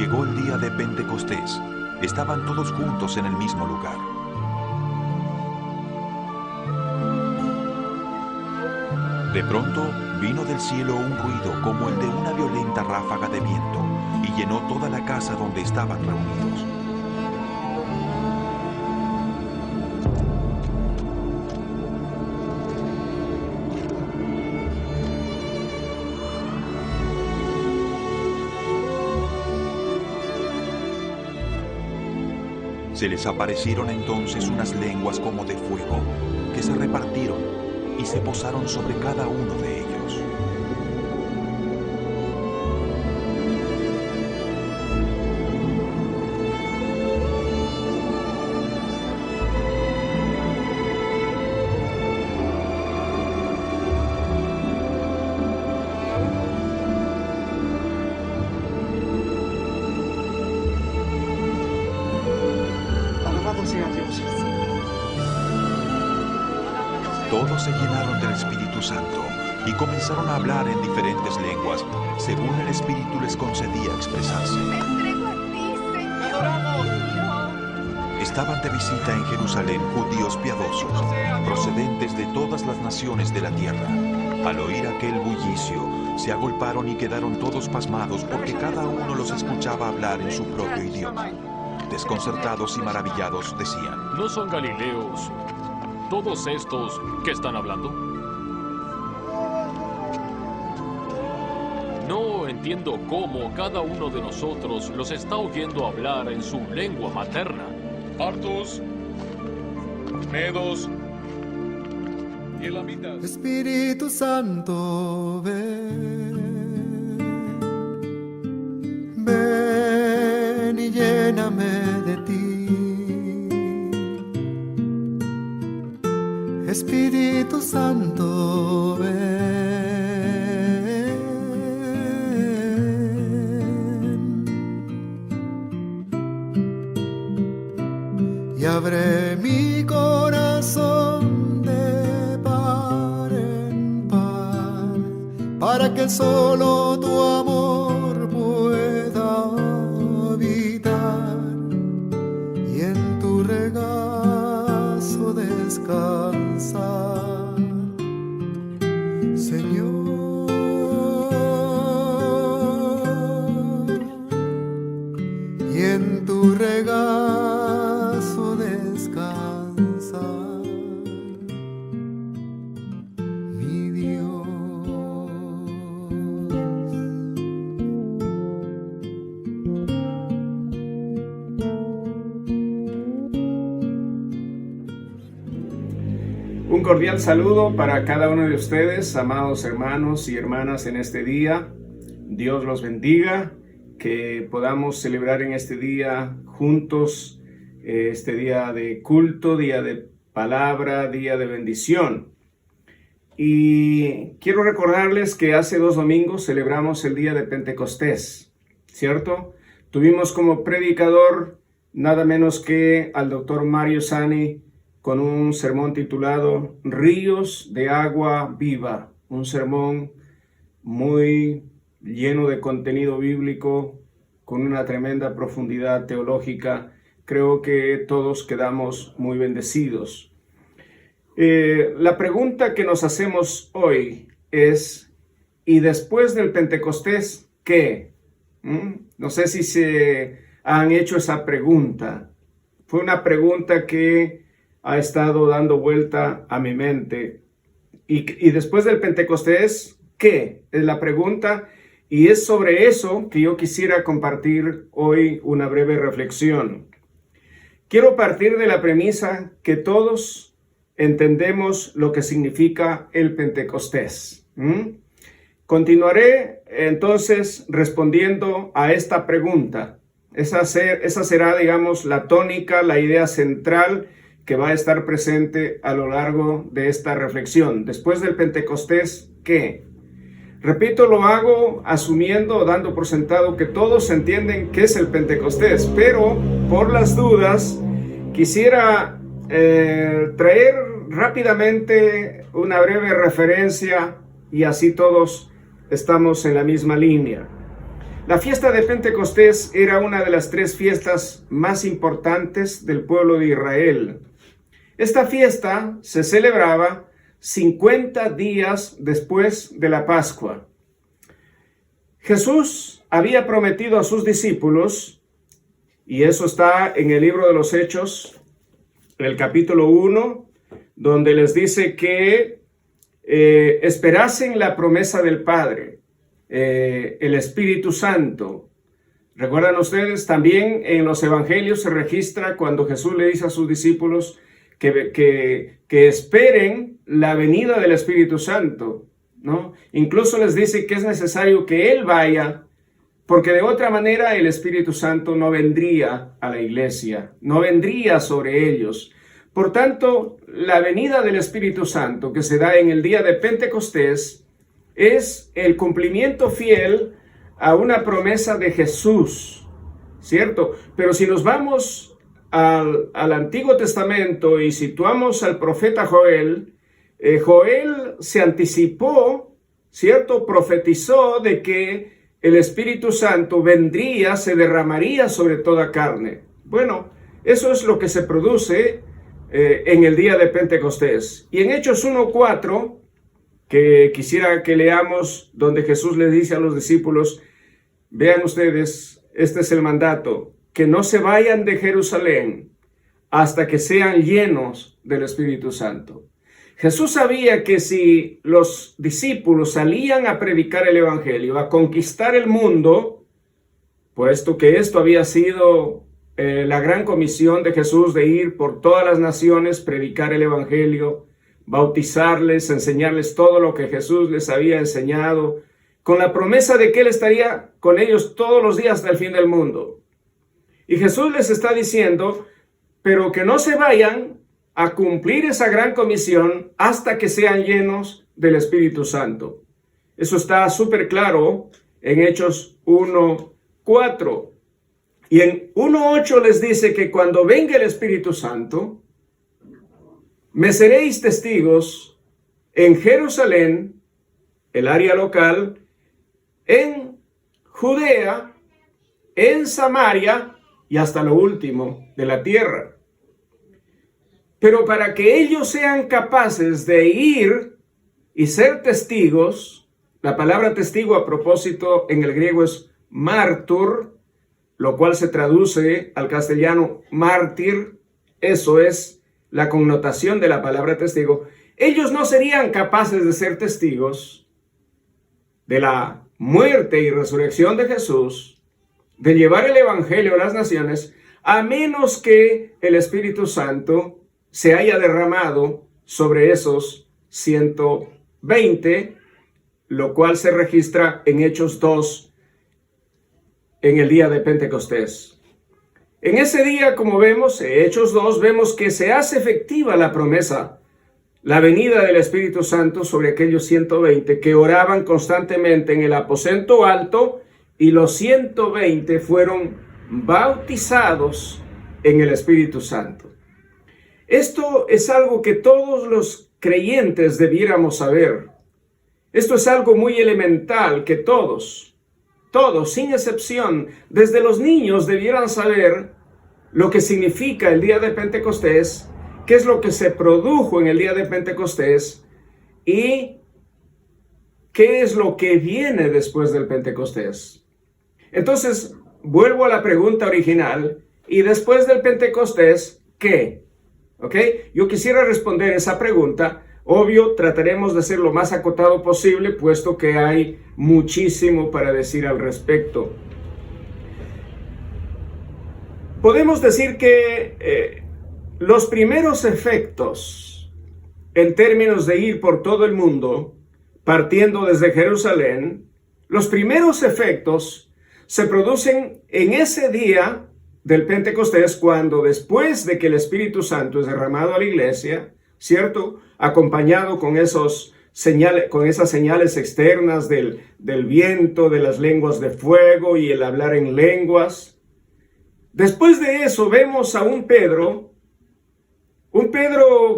llegó el día de Pentecostés, estaban todos juntos en el mismo lugar. De pronto, vino del cielo un ruido como el de una violenta ráfaga de viento y llenó toda la casa donde estaban reunidos. Se les aparecieron entonces unas lenguas como de fuego, que se repartieron y se posaron sobre cada uno de ellos. Sea Dios. Todos se llenaron del Espíritu Santo y comenzaron a hablar en diferentes lenguas, según el Espíritu les concedía expresarse. Me entrego a ti, Señor. Estaban de visita en Jerusalén judíos piadosos, procedentes de todas las naciones de la tierra. Al oír aquel bullicio, se agolparon y quedaron todos pasmados porque cada uno los escuchaba hablar en su propio idioma. Desconcertados y maravillados decían: ¿No son galileos todos estos que están hablando? No entiendo cómo cada uno de nosotros los está oyendo hablar en su lengua materna. Partos, medos y elamitas. Espíritu Santo, ven y lléname de ti. Espíritu Santo, ven y abre mi corazón de par en par para que solo tu amor pueda habitar y en tu regazo descansar, Señor, y en tu regazo descansar, mi Dios. Un cordial saludo para cada uno de ustedes, amados hermanos y hermanas, en este día. Dios los bendiga, que podamos celebrar en este día juntos, este día de culto, día de palabra, día de bendición. Y quiero recordarles que hace 2 domingos celebramos el día de Pentecostés, ¿cierto? Tuvimos como predicador nada menos que al doctor Mario Sani, con un sermón titulado Ríos de Agua Viva, un sermón muy lleno de contenido bíblico, con una tremenda profundidad teológica. Creo que todos quedamos muy bendecidos. La pregunta que nos hacemos hoy es, ¿y después del Pentecostés qué? No sé si se han hecho esa pregunta. Fue una pregunta que ha estado dando vuelta a mi mente. Y después del Pentecostés, ¿qué? Es la pregunta. Y es sobre eso que yo quisiera compartir hoy una breve reflexión. Quiero partir de la premisa que todos entendemos lo que significa el Pentecostés. Continuaré entonces respondiendo a esta pregunta. Esa será, digamos, la tónica, la idea central que va a estar presente a lo largo de esta reflexión. Después del Pentecostés, ¿qué? Repito, lo hago asumiendo, dando por sentado que todos entienden qué es el Pentecostés, pero por las dudas quisiera traer rápidamente una breve referencia y así todos estamos en la misma línea. La fiesta de Pentecostés era una de las 3 fiestas más importantes del pueblo de Israel. Esta fiesta se celebraba 50 días después de la Pascua. Jesús había prometido a sus discípulos, y eso está en el libro de los Hechos, en el capítulo 1, donde les dice que esperasen la promesa del Padre, el Espíritu Santo. ¿Recuerdan ustedes? También en los evangelios se registra cuando Jesús le dice a sus discípulos que esperen la venida del Espíritu Santo, ¿no? Incluso les dice que es necesario que Él vaya, porque de otra manera el Espíritu Santo no vendría a la iglesia, no vendría sobre ellos. Por tanto, la venida del Espíritu Santo que se da en el día de Pentecostés es el cumplimiento fiel a una promesa de Jesús, ¿cierto? Pero si nos vamos al Antiguo Testamento y situamos al profeta Joel, Joel se anticipó, ¿cierto? Profetizó de que el Espíritu Santo vendría, se derramaría sobre toda carne. Bueno, eso es lo que se produce en el día de Pentecostés. Y en Hechos 1:4, que quisiera que leamos, donde Jesús le dice a los discípulos, vean ustedes, este es el mandato, que no se vayan de Jerusalén hasta que sean llenos del Espíritu Santo. Jesús sabía que si los discípulos salían a predicar el evangelio, a conquistar el mundo, puesto que esto había sido la gran comisión de Jesús de ir por todas las naciones, predicar el evangelio, bautizarles, enseñarles todo lo que Jesús les había enseñado, con la promesa de que Él estaría con ellos todos los días hasta el fin del mundo. Y Jesús les está diciendo, pero que no se vayan a cumplir esa gran comisión hasta que sean llenos del Espíritu Santo. Eso está súper claro en Hechos 1:4. Y en 1:8 les dice que cuando venga el Espíritu Santo, me seréis testigos en Jerusalén, el área local, en Judea, en Samaria y hasta lo último de la tierra. Pero para que ellos sean capaces de ir y ser testigos, la palabra testigo a propósito en el griego es mártur, lo cual se traduce al castellano mártir, eso es la connotación de la palabra testigo. Ellos no serían capaces de ser testigos de la muerte y resurrección de Jesús, de llevar el evangelio a las naciones, a menos que el Espíritu Santo se haya derramado sobre esos 120, lo cual se registra en Hechos 2, en el día de Pentecostés. En ese día, como vemos, en Hechos 2, vemos que se hace efectiva la promesa, la venida del Espíritu Santo sobre aquellos 120 que oraban constantemente en el aposento alto, y los 120 fueron bautizados en el Espíritu Santo. Esto es algo que todos los creyentes debiéramos saber. Esto es algo muy elemental que todos, sin excepción, desde los niños debieran saber lo que significa el día de Pentecostés, qué es lo que se produjo en el día de Pentecostés y qué es lo que viene después del Pentecostés. Entonces, vuelvo a la pregunta original, ¿y después del Pentecostés qué? ¿Ok? Yo quisiera responder esa pregunta. Obvio, trataremos de ser lo más acotado posible, puesto que hay muchísimo para decir al respecto. Podemos decir que los primeros efectos, en términos de ir por todo el mundo, partiendo desde Jerusalén, los primeros efectos se producen en ese día del Pentecostés, cuando después de que el Espíritu Santo es derramado a la iglesia, ¿cierto? Acompañado con esas señales externas del viento, de las lenguas de fuego y el hablar en lenguas. Después de eso vemos a un Pedro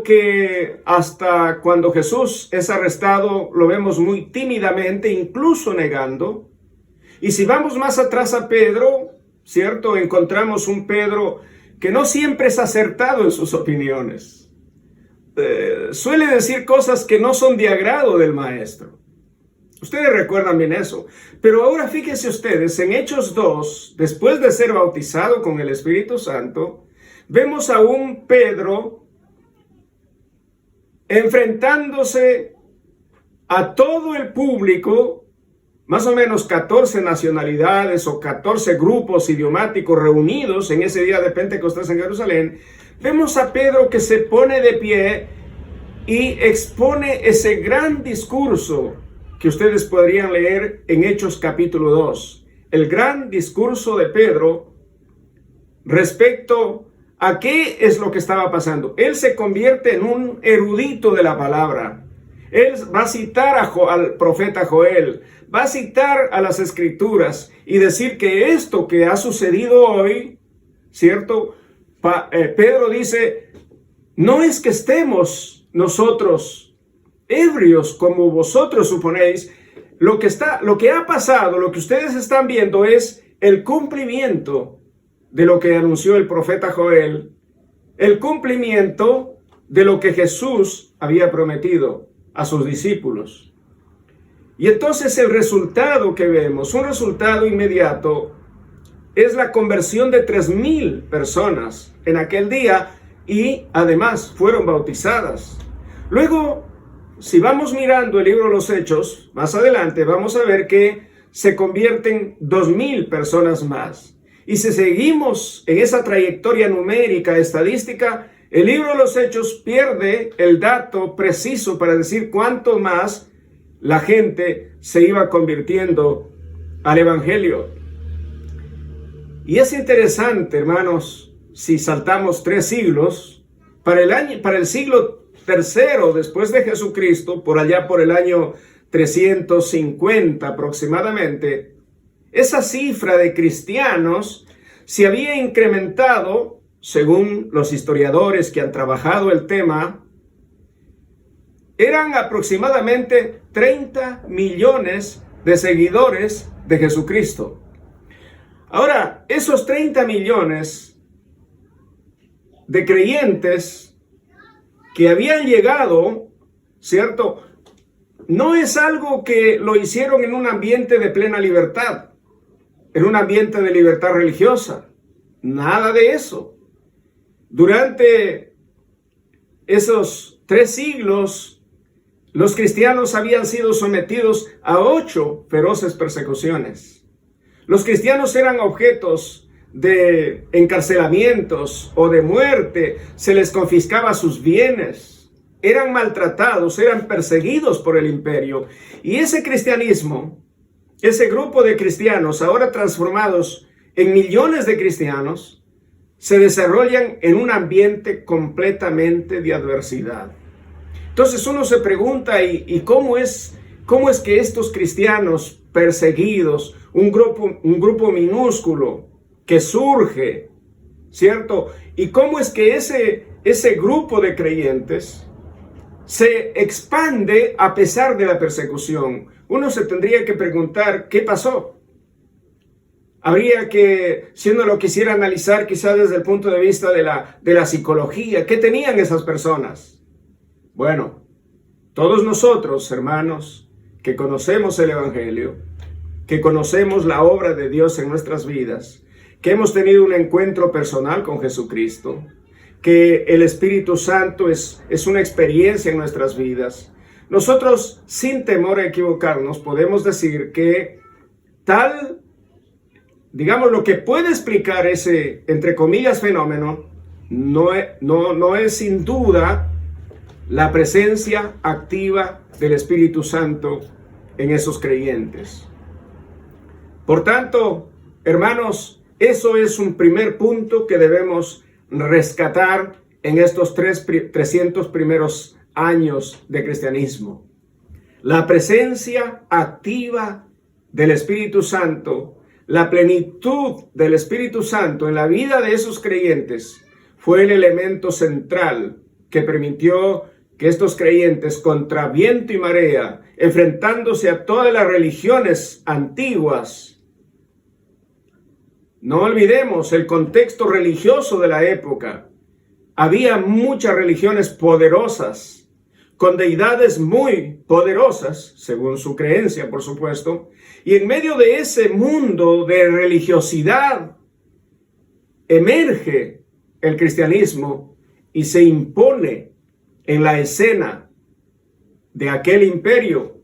que hasta cuando Jesús es arrestado lo vemos muy tímidamente, incluso negando. Y si vamos más atrás a Pedro, ¿cierto? Encontramos un Pedro que no siempre es acertado en sus opiniones. Suele decir cosas que no son de agrado del maestro. Ustedes recuerdan bien eso. Pero ahora fíjense ustedes, en Hechos 2, después de ser bautizado con el Espíritu Santo, vemos a un Pedro enfrentándose a todo el público, más o menos 14 nacionalidades o 14 grupos idiomáticos reunidos en ese día de Pentecostés en Jerusalén. Vemos a Pedro que se pone de pie y expone ese gran discurso que ustedes podrían leer en Hechos capítulo 2. El gran discurso de Pedro respecto a qué es lo que estaba pasando. Él se convierte en un erudito de la palabra. Él va a citar al profeta Joel, va a citar a las escrituras y decir que esto que ha sucedido hoy, ¿cierto? Pedro dice, no es que estemos nosotros ebrios como vosotros suponéis. Lo que ha pasado, lo que ustedes están viendo es el cumplimiento de lo que anunció el profeta Joel, el cumplimiento de lo que Jesús había prometido a sus discípulos. Y entonces el resultado que vemos, un resultado inmediato, es la conversión de 3,000 personas en aquel día y además fueron bautizadas. Luego, si vamos mirando el libro de los Hechos, más adelante vamos a ver que se convierten 2,000 personas más. Y si seguimos en esa trayectoria numérica, estadística, el libro de los Hechos pierde el dato preciso para decir cuánto más la gente se iba convirtiendo al Evangelio. Y es interesante, hermanos, si saltamos 3 siglos, para el siglo III después de Jesucristo, por allá por el año 350 aproximadamente, esa cifra de cristianos se había incrementado, según los historiadores que han trabajado el tema, eran aproximadamente 30 millones de seguidores de Jesucristo. Ahora, esos 30 millones de creyentes que habían llegado, ¿cierto? No es algo que lo hicieron en un ambiente de plena libertad, en un ambiente de libertad religiosa. Nada de eso. Durante esos 3 siglos, los cristianos habían sido sometidos a 8 feroces persecuciones. Los cristianos eran objetos de encarcelamientos o de muerte, se les confiscaba sus bienes, eran maltratados, eran perseguidos por el imperio. Y ese cristianismo, ese grupo de cristianos ahora transformados en millones de cristianos, se desarrollan en un ambiente completamente de adversidad. Entonces uno se pregunta, ¿y cómo es que estos cristianos perseguidos, un grupo minúsculo que surge, ¿cierto? ¿Y cómo es que ese grupo de creyentes se expande a pesar de la persecución? Uno se tendría que preguntar, ¿qué pasó? Habría que, si uno lo quisiera analizar quizá desde el punto de vista de la psicología, ¿qué tenían esas personas? Bueno, todos nosotros, hermanos, que conocemos el Evangelio, que conocemos la obra de Dios en nuestras vidas, que hemos tenido un encuentro personal con Jesucristo, que el Espíritu Santo es una experiencia en nuestras vidas, nosotros, sin temor a equivocarnos, podemos decir que digamos, lo que puede explicar ese, entre comillas, fenómeno, no es sin duda la presencia activa del Espíritu Santo en esos creyentes. Por tanto, hermanos, eso es un primer punto que debemos rescatar en estos 300 primeros años de cristianismo. La presencia activa del Espíritu Santo, la plenitud del Espíritu Santo en la vida de esos creyentes fue el elemento central que permitió que estos creyentes, contra viento y marea, enfrentándose a todas las religiones antiguas, No olvidemos el contexto religioso de la época. Había muchas religiones poderosas, con deidades muy poderosas, según su creencia, por supuesto. Y en medio de ese mundo de religiosidad, emerge el cristianismo y se impone en la escena de aquel imperio.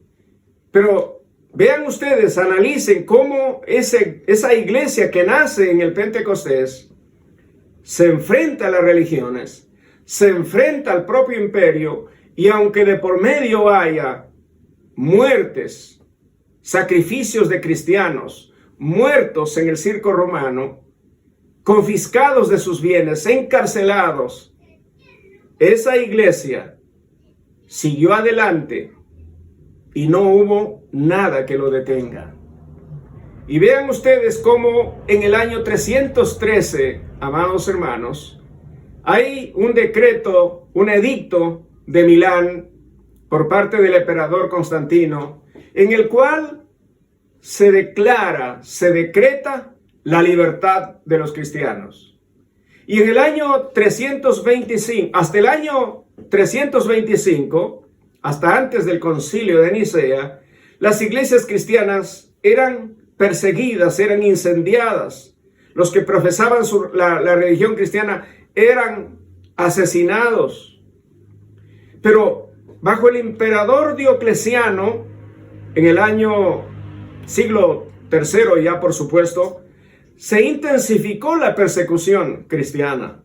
Pero vean ustedes, analicen cómo esa iglesia que nace en el Pentecostés se enfrenta a las religiones, se enfrenta al propio imperio, y aunque de por medio haya muertes, sacrificios de cristianos, muertos en el circo romano, confiscados de sus bienes, encarcelados, esa iglesia siguió adelante y no hubo nada que lo detenga. Y vean ustedes cómo en el año 313, amados hermanos, hay un decreto, un edicto de Milán por parte del emperador Constantino, en el cual se decreta la libertad de los cristianos. Y en el año 325, hasta el año 325, hasta antes del concilio de Nicea, las iglesias cristianas eran perseguidas, eran incendiadas. Los que profesaban la religión cristiana eran asesinados. Pero bajo el emperador Diocleciano, en el año siglo III ya por supuesto, se intensificó la persecución cristiana.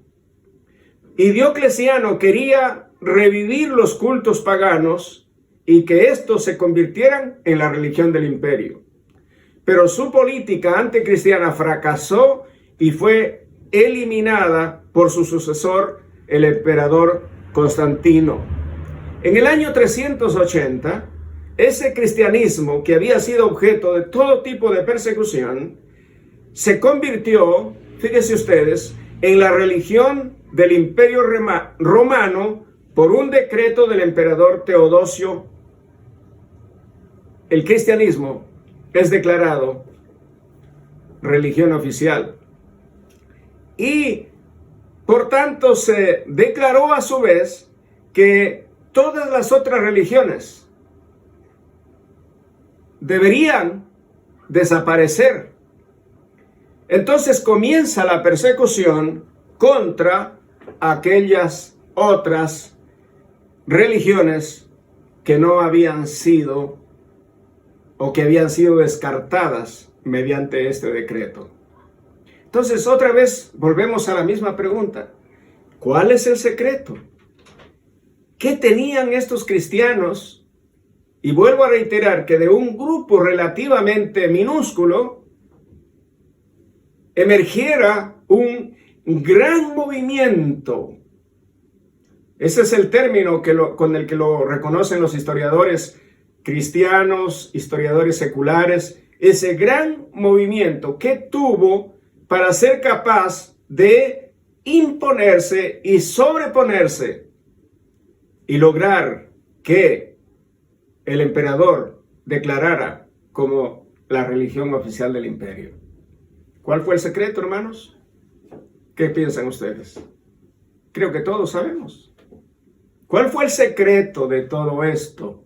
Y Diocleciano quería revivir los cultos paganos y que estos se convirtieran en la religión del imperio. Pero su política anticristiana fracasó y fue eliminada por su sucesor, el emperador Constantino. En el año 380, ese cristianismo que había sido objeto de todo tipo de persecución, se convirtió, fíjense ustedes, en la religión del imperio romano por un decreto del emperador Teodosio. El cristianismo es declarado religión oficial. Y por tanto se declaró a su vez que todas las otras religiones deberían desaparecer. Entonces comienza la persecución contra aquellas otras religiones que no habían sido o que habían sido descartadas mediante este decreto. Entonces otra vez volvemos a la misma pregunta. ¿Cuál es el secreto? ¿Qué tenían estos cristianos? Y vuelvo a reiterar que de un grupo relativamente minúsculo emergiera un gran movimiento. Ese es el término con el que lo reconocen los historiadores cristianos, historiadores seculares, ese gran movimiento que tuvo para ser capaz de imponerse y sobreponerse y lograr que el emperador declarara como la religión oficial del imperio. ¿Cuál fue el secreto, hermanos? ¿Qué piensan ustedes? Creo que todos sabemos. ¿Cuál fue el secreto de todo esto?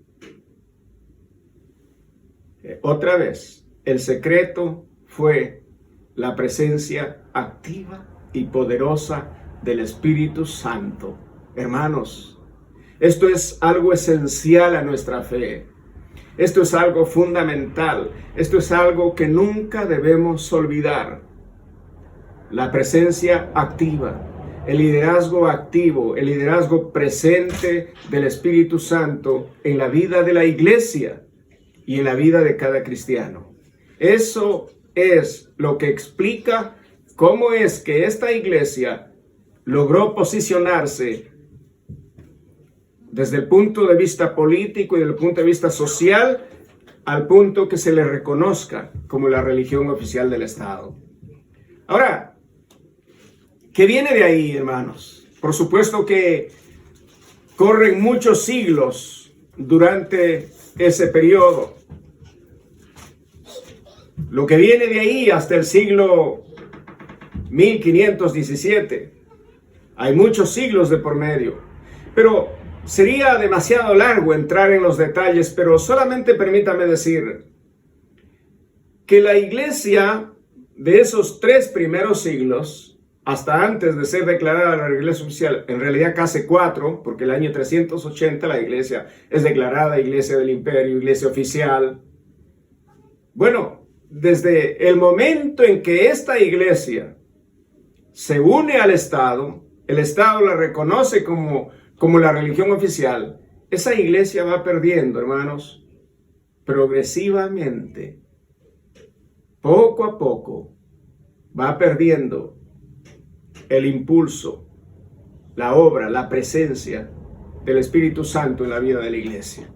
Otra vez, el secreto fue la presencia activa y poderosa del Espíritu Santo. Hermanos, esto es algo esencial a nuestra fe. Esto es algo fundamental. Esto es algo que nunca debemos olvidar. La presencia activa, el liderazgo activo, el liderazgo presente del Espíritu Santo en la vida de la iglesia y en la vida de cada cristiano. Eso es lo que explica cómo es que esta iglesia logró posicionarse desde el punto de vista político y desde el punto de vista social al punto que se le reconozca como la religión oficial del Estado. Ahora, ¿qué viene de ahí, hermanos? Por supuesto que corren muchos siglos durante ese periodo. Lo que viene de ahí hasta el siglo 1517. Hay muchos siglos de por medio. Pero sería demasiado largo entrar en los detalles, pero solamente permítame decir que la iglesia de esos 3 primeros siglos, hasta antes de ser declarada la iglesia oficial, en realidad casi 4, porque el año 380 la iglesia es declarada iglesia del imperio, iglesia oficial. Bueno, desde el momento en que esta iglesia se une al Estado, el Estado la reconoce como la religión oficial, esa iglesia va perdiendo, hermanos, progresivamente, poco a poco, va perdiendo el impulso, la obra, la presencia del Espíritu Santo en la vida de la iglesia.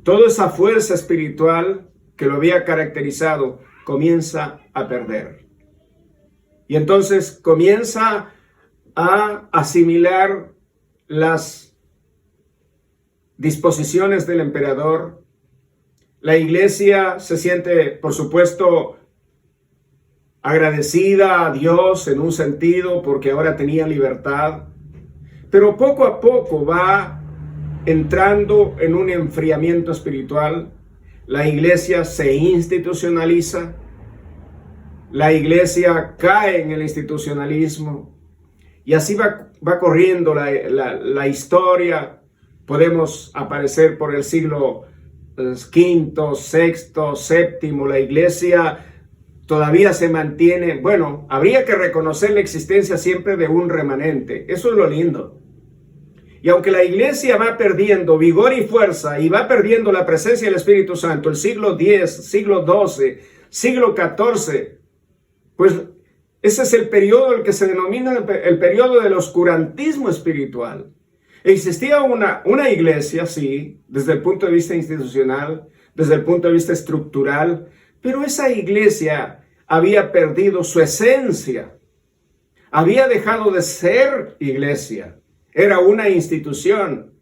Toda esa fuerza espiritual que lo había caracterizado comienza a perder. Y entonces comienza a asimilar las disposiciones del emperador. La iglesia se siente, por supuesto, agradecida a Dios en un sentido porque ahora tenía libertad, pero poco a poco va entrando en un enfriamiento espiritual. La iglesia se institucionaliza, la iglesia cae en el institucionalismo y así va corriendo la historia. Podemos aparecer por el siglo V, VI, VII, la iglesia todavía se mantiene. Bueno, habría que reconocer la existencia siempre de un remanente. Eso es lo lindo. Y aunque la iglesia va perdiendo vigor y fuerza y va perdiendo la presencia del Espíritu Santo, el siglo X, siglo XII, siglo XIV, pues ese es el periodo el que se denomina el periodo del oscurantismo espiritual. Existía una iglesia, sí, desde el punto de vista institucional, desde el punto de vista estructural, pero esa iglesia había perdido su esencia, había dejado de ser iglesia, era una institución,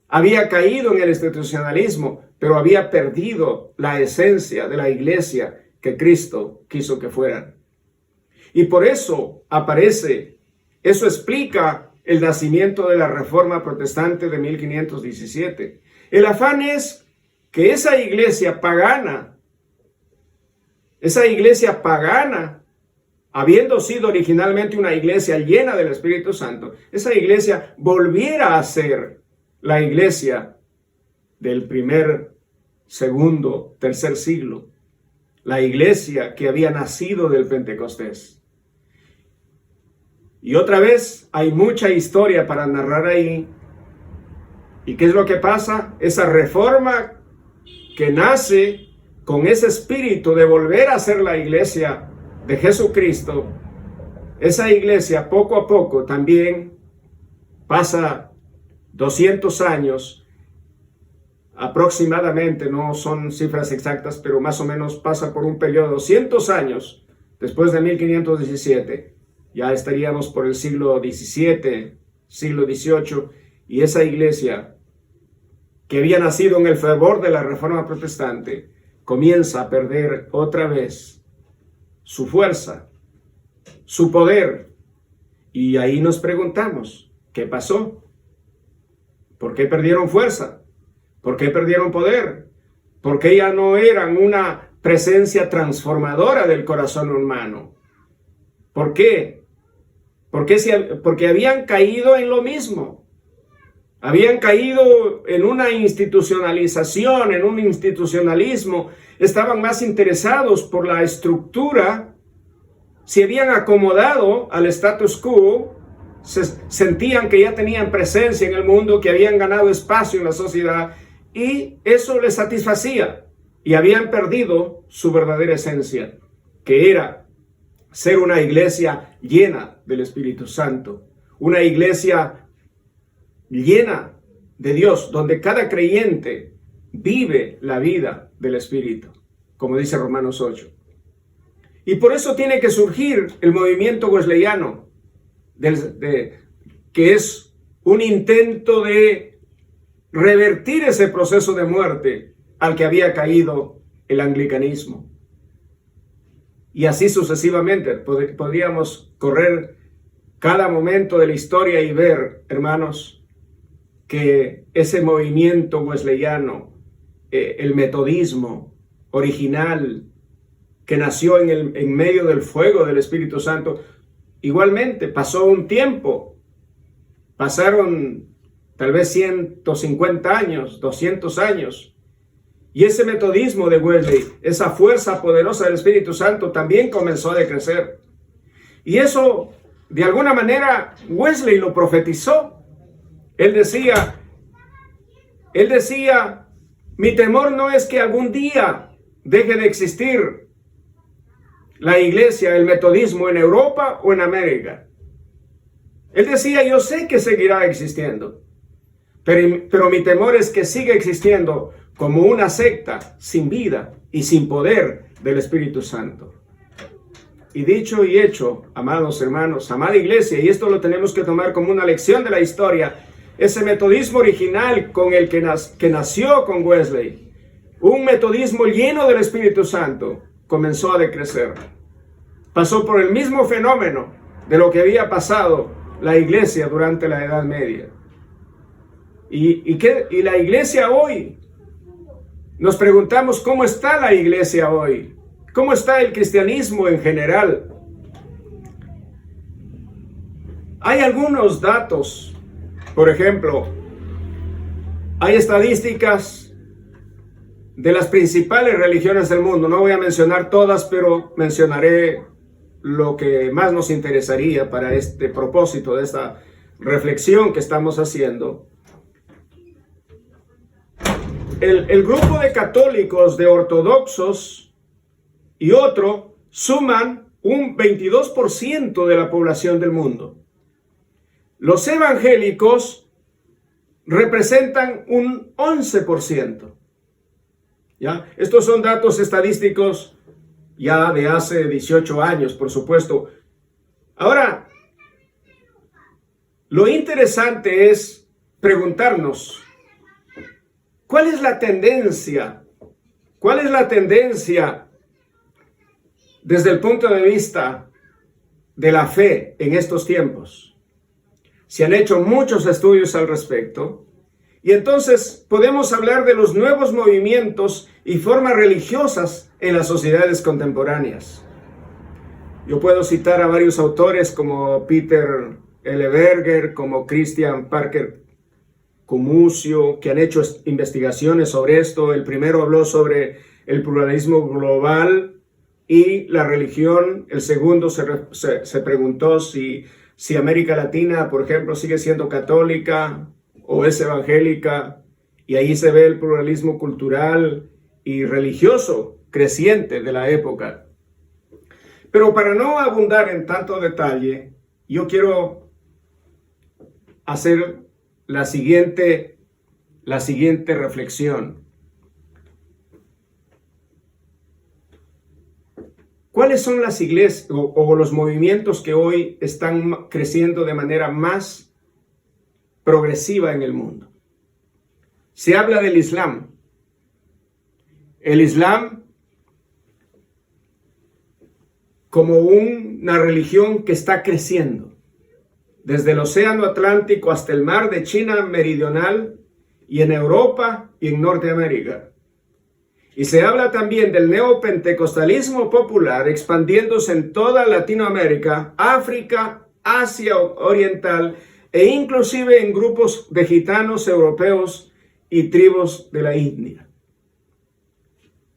había caído en el institucionalismo, pero había perdido la esencia de la iglesia que Cristo quiso que fuera. Y por eso eso explica el nacimiento de la Reforma Protestante de 1517. El afán es que esa iglesia pagana, habiendo sido originalmente una iglesia llena del Espíritu Santo, esa iglesia volviera a ser la iglesia del primer, segundo, tercer siglo, la iglesia que había nacido del Pentecostés. Y otra vez hay mucha historia para narrar ahí. ¿Y qué es lo que pasa? Esa reforma que nace con ese espíritu de volver a ser la iglesia de Jesucristo, esa iglesia poco a poco también pasa 200 años aproximadamente, no son cifras exactas, pero más o menos pasa por un periodo de 200 años después de 1517. Ya estaríamos por el siglo XVII, siglo XVIII, y esa iglesia que había nacido en el fervor de la Reforma Protestante comienza a perder otra vez su fuerza, su poder. Y ahí nos preguntamos, ¿qué pasó? ¿Por qué perdieron fuerza? ¿Por qué perdieron poder? ¿Por qué ya no eran una presencia transformadora del corazón humano? ¿Por qué? Porque habían caído en lo mismo. Habían caído en una institucionalización, en un institucionalismo. Estaban más interesados por la estructura. Se habían acomodado al status quo. Sentían que ya tenían presencia en el mundo, que habían ganado espacio en la sociedad. Y eso les satisfacía. Y habían perdido su verdadera esencia, que era ser una iglesia llena del Espíritu Santo, una iglesia llena de Dios, donde cada creyente vive la vida del Espíritu, como dice Romanos 8. Y por eso tiene que surgir el movimiento wesleyano, que es un intento de revertir ese proceso de muerte al que había caído el anglicanismo. Y así sucesivamente. Podríamos correr cada momento de la historia y ver, hermanos, que ese movimiento wesleyano, el metodismo original que nació en medio del fuego del Espíritu Santo, igualmente pasó un tiempo, pasaron tal vez 150 años, 200 años, y ese metodismo de Wesley, esa fuerza poderosa del Espíritu Santo también comenzó a decrecer. Y eso, de alguna manera, Wesley lo profetizó. Él decía, mi temor no es que algún día deje de existir la iglesia, el metodismo en Europa o en América. Él decía, yo sé que seguirá existiendo, pero mi temor es que siga existiendo como una secta sin vida y sin poder del Espíritu Santo. Y dicho y hecho, amados hermanos, amada iglesia, y esto lo tenemos que tomar como una lección de la historia, ese metodismo original con el que nació con Wesley, un metodismo lleno del Espíritu Santo, comenzó a decrecer. Pasó por el mismo fenómeno de lo que había pasado la iglesia durante la Edad Media. Y la iglesia hoy, nos preguntamos cómo está la iglesia hoy, cómo está el cristianismo en general. Hay algunos datos, por ejemplo, hay estadísticas de las principales religiones del mundo. No voy a mencionar todas, pero mencionaré lo que más nos interesaría para este propósito de esta reflexión que estamos haciendo. El grupo de católicos, de ortodoxos y otro suman un 22% de la población del mundo. Los evangélicos representan un 11%. ¿Ya? Estos son datos estadísticos ya de hace 18 años, por supuesto. Ahora, lo interesante es preguntarnos, ¿cuál es la tendencia? ¿Cuál es la tendencia desde el punto de vista de la fe en estos tiempos? Se han hecho muchos estudios al respecto. Y entonces podemos hablar de los nuevos movimientos y formas religiosas en las sociedades contemporáneas. Yo puedo citar a varios autores como Peter L. Berger, como Christian Parker Cumucio, que han hecho investigaciones sobre esto. El primero habló sobre el pluralismo global y la religión. El segundo se preguntó si América Latina, por ejemplo, sigue siendo católica o es evangélica, y ahí se ve el pluralismo cultural y religioso creciente de la época. Pero para no abundar en tanto detalle, yo quiero hacer la siguiente reflexión. ¿Cuáles son las iglesias o los movimientos que hoy están creciendo de manera más progresiva en el mundo? Se habla del Islam. El Islam como una religión que está creciendo desde el Océano Atlántico hasta el mar de China meridional y en Europa y en Norteamérica. Y se habla también del neopentecostalismo popular expandiéndose en toda Latinoamérica, África, Asia Oriental e inclusive en grupos de gitanos europeos y tribus de la India.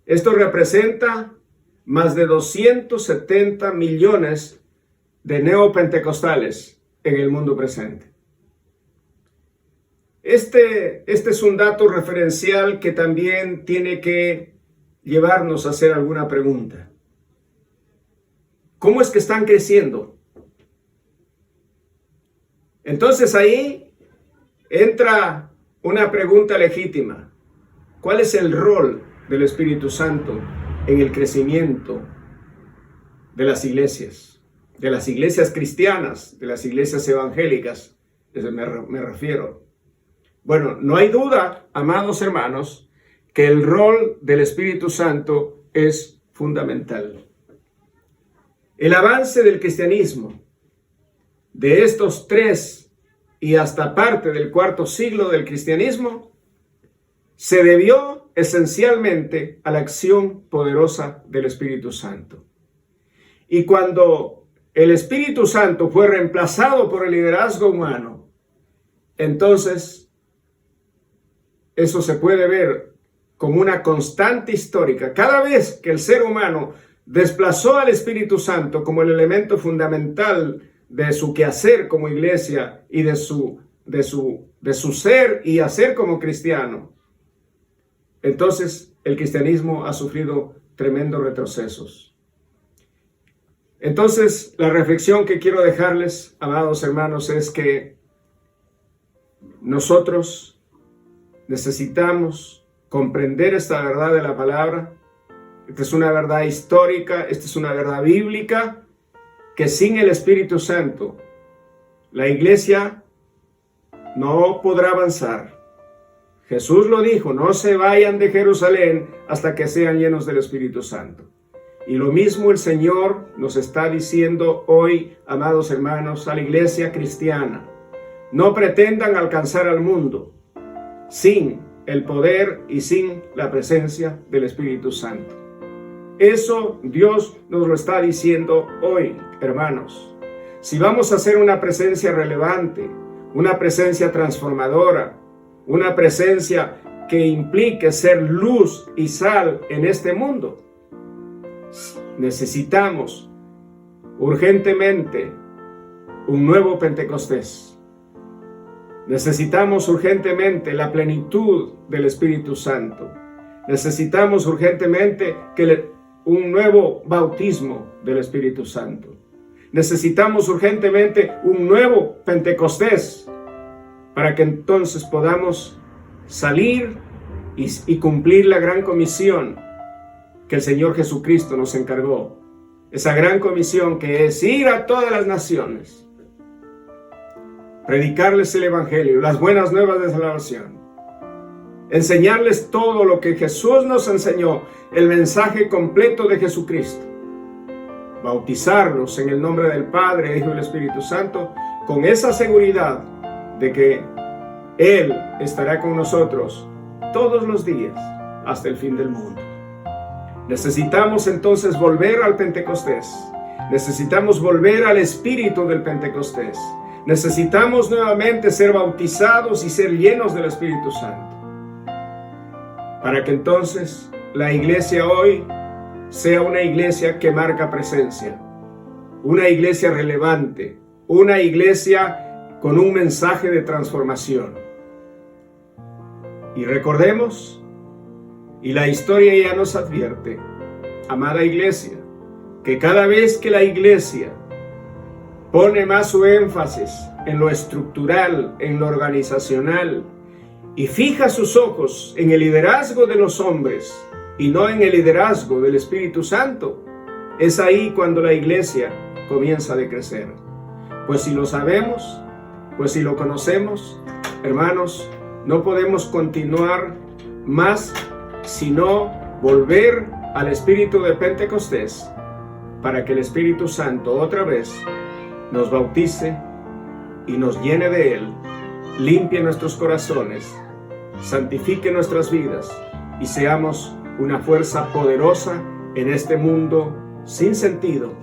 Esto representa más de 270 millones de neopentecostales en el mundo presente. Este es un dato referencial que también tiene que llevarnos a hacer alguna pregunta. ¿Cómo es que están creciendo? Entonces ahí entra una pregunta legítima. ¿Cuál es el rol del Espíritu Santo en el crecimiento de las iglesias cristianas, de las iglesias evangélicas? Me refiero. Bueno, no hay duda, amados hermanos, que el rol del Espíritu Santo es fundamental. El avance del cristianismo de estos 3 y hasta parte del 4º siglo del cristianismo se debió esencialmente a la acción poderosa del Espíritu Santo. Y cuando el Espíritu Santo fue reemplazado por el liderazgo humano, entonces eso se puede ver como una constante histórica. Cada vez que el ser humano desplazó al Espíritu Santo como el elemento fundamental de su quehacer como iglesia y de su ser y hacer como cristiano, entonces el cristianismo ha sufrido tremendos retrocesos. Entonces, la reflexión que quiero dejarles, amados hermanos, es que nosotros necesitamos comprender esta verdad de la palabra. Esta es una verdad histórica, esta es una verdad bíblica, que sin el Espíritu Santo, la iglesia no podrá avanzar. Jesús lo dijo, no se vayan de Jerusalén hasta que sean llenos del Espíritu Santo. Y lo mismo el Señor nos está diciendo hoy, amados hermanos, a la iglesia cristiana. No pretendan alcanzar al mundo sin el poder y sin la presencia del Espíritu Santo. Eso Dios nos lo está diciendo hoy, hermanos. Si vamos a hacer una presencia relevante, una presencia transformadora, una presencia que implique ser luz y sal en este mundo, necesitamos urgentemente un nuevo Pentecostés. Necesitamos urgentemente la plenitud del Espíritu Santo. Necesitamos urgentemente un nuevo bautismo del Espíritu Santo. Necesitamos urgentemente un nuevo Pentecostés para que entonces podamos salir y cumplir la gran comisión que el Señor Jesucristo nos encargó. Esa gran comisión que es ir a todas las naciones, predicarles el Evangelio, las buenas nuevas de salvación, enseñarles todo lo que Jesús nos enseñó, el mensaje completo de Jesucristo, bautizarlos en el nombre del Padre, Hijo y del Espíritu Santo, con esa seguridad de que Él estará con nosotros todos los días hasta el fin del mundo. Necesitamos entonces volver al Pentecostés. Necesitamos volver al espíritu del Pentecostés. Necesitamos nuevamente ser bautizados y ser llenos del Espíritu Santo, para que entonces la iglesia hoy sea una iglesia que marca presencia, una iglesia relevante, una iglesia con un mensaje de transformación. Y recordemos, y la historia ya nos advierte, amada iglesia, que cada vez que la iglesia pone más su énfasis en lo estructural, en lo organizacional, y fija sus ojos en el liderazgo de los hombres y no en el liderazgo del Espíritu Santo, es ahí cuando la iglesia comienza a decrecer. Pues si lo sabemos, pues si lo conocemos, hermanos, no podemos continuar más sino volver al espíritu de Pentecostés, para que el Espíritu Santo otra vez nos bautice y nos llene de Él, limpie nuestros corazones, santifique nuestras vidas y seamos una fuerza poderosa en este mundo sin sentido,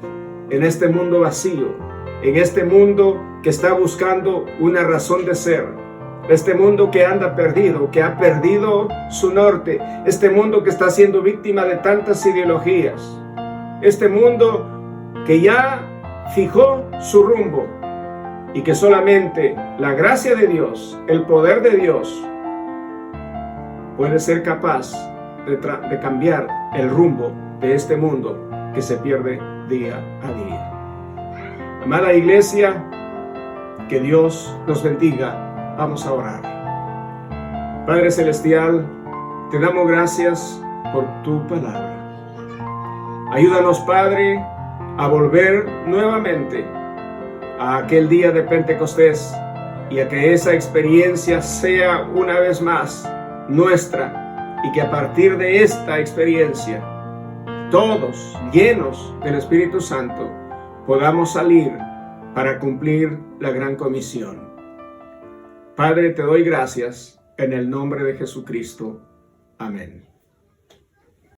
en este mundo vacío, en este mundo que está buscando una razón de ser, este mundo que anda perdido, que ha perdido su norte, este mundo que está siendo víctima de tantas ideologías, este mundo que ya fijó su rumbo y que solamente la gracia de Dios, el poder de Dios, puede ser capaz de cambiar el rumbo de este mundo que se pierde día a día. Amada iglesia, que Dios nos bendiga. Vamos a orar. Padre Celestial, te damos gracias por tu palabra. Ayúdanos, Padre, a volver nuevamente a aquel día de Pentecostés y a que esa experiencia sea una vez más nuestra y que a partir de esta experiencia, todos llenos del Espíritu Santo, podamos salir para cumplir la gran comisión. Padre, te doy gracias en el nombre de Jesucristo. Amén.